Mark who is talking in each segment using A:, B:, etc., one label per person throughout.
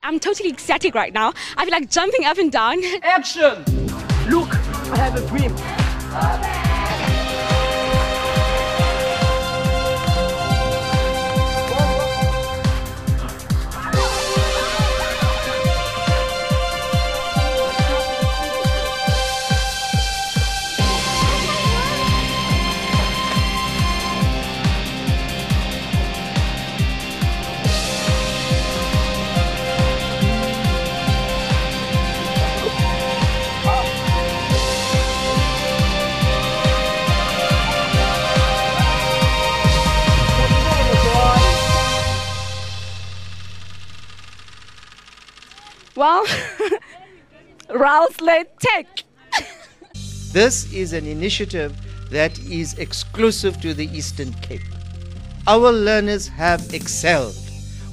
A: I'm totally ecstatic right now. I feel like jumping up and down.
B: Action! Look, I have a dream.
A: Well, Ralslet Tech.
C: This is an initiative that is exclusive to the Eastern Cape. Our learners have excelled.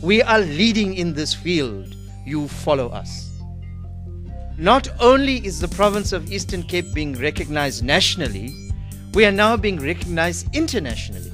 C: We are leading in this field. You follow us. Not only is the province of Eastern Cape being recognized nationally, we are now being recognized internationally.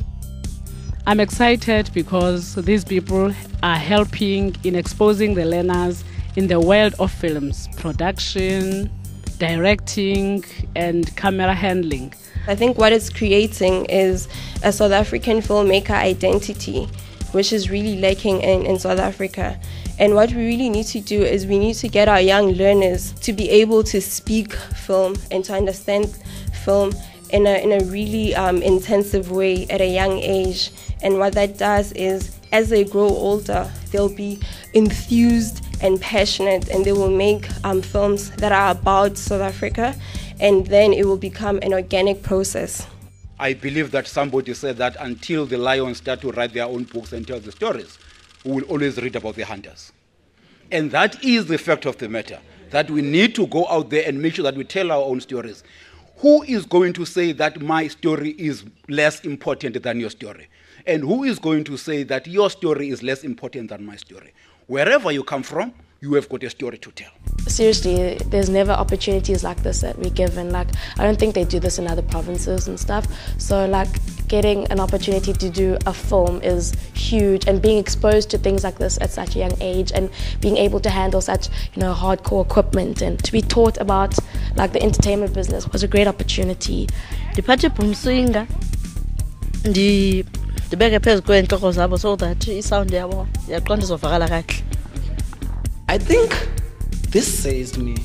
D: I'm excited because these people are helping in exposing the learners in the world of films, production, directing, and camera handling.
E: I think what it's creating is a South African filmmaker identity, which is really lacking in South Africa. And what we really need to do is we need to get our young learners to be able to speak film and to understand film in a really intensive way at a young age. And what that does is, as they grow older, they'll be enthused and passionate, and they will make films that are about South Africa, and then it will become an organic process.
F: I believe that somebody said that until the lions start to write their own books and tell the stories, we will always read about the hunters. And that is the fact of the matter, that we need to go out there and make sure that we tell our own stories. Who is going to say that my story is less important than your story? And who is going to say that your story is less important than my story? Wherever you come from, you have got a story to tell.
G: Seriously, there's never opportunities like this that we're given. Like, I don't think they do this in other provinces and stuff. So like, getting an opportunity to do a film is huge, and being exposed to things like this at such a young age, and being able to handle such, hardcore equipment, and to be taught about like the entertainment business was a great opportunity.
B: I think this says to me,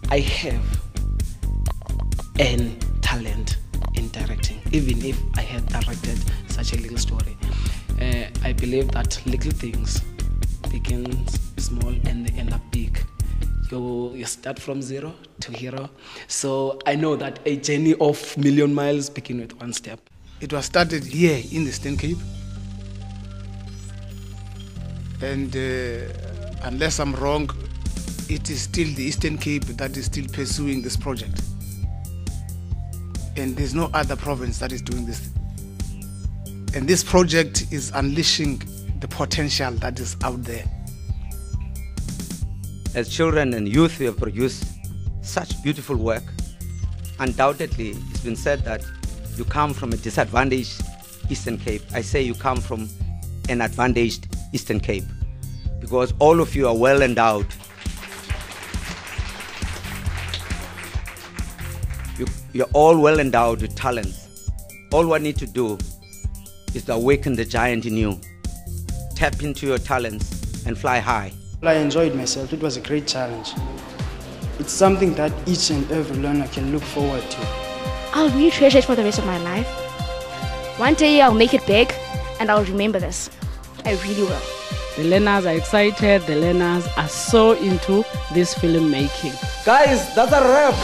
B: I have an talent in directing, even if I had directed such a little story. I believe that little things begin small and they end up big. You start from zero to hero. So I know that a journey of million miles begins with one step.
H: It was started here in the Eastern Cape, and unless I'm wrong, it is still the Eastern Cape that is still pursuing this project, and there's no other province that is doing this. And this project is unleashing the potential that is out there.
I: As children and youth, we have produced such beautiful work. Undoubtedly, it's been said that you come from a disadvantaged Eastern Cape. I say you come from an advantaged Eastern Cape, because all of you are well endowed. You're all well endowed with talents. All we need to do is to awaken the giant in you. Tap into your talents and fly high.
J: I enjoyed myself. It was a great challenge. It's something that each and every learner can look forward to.
A: I'll really treasure it for the rest of my life. One day I'll make it big, and I'll remember this. I really will.
D: The learners are excited. The learners are so into this filmmaking.
B: Guys, that's a wrap.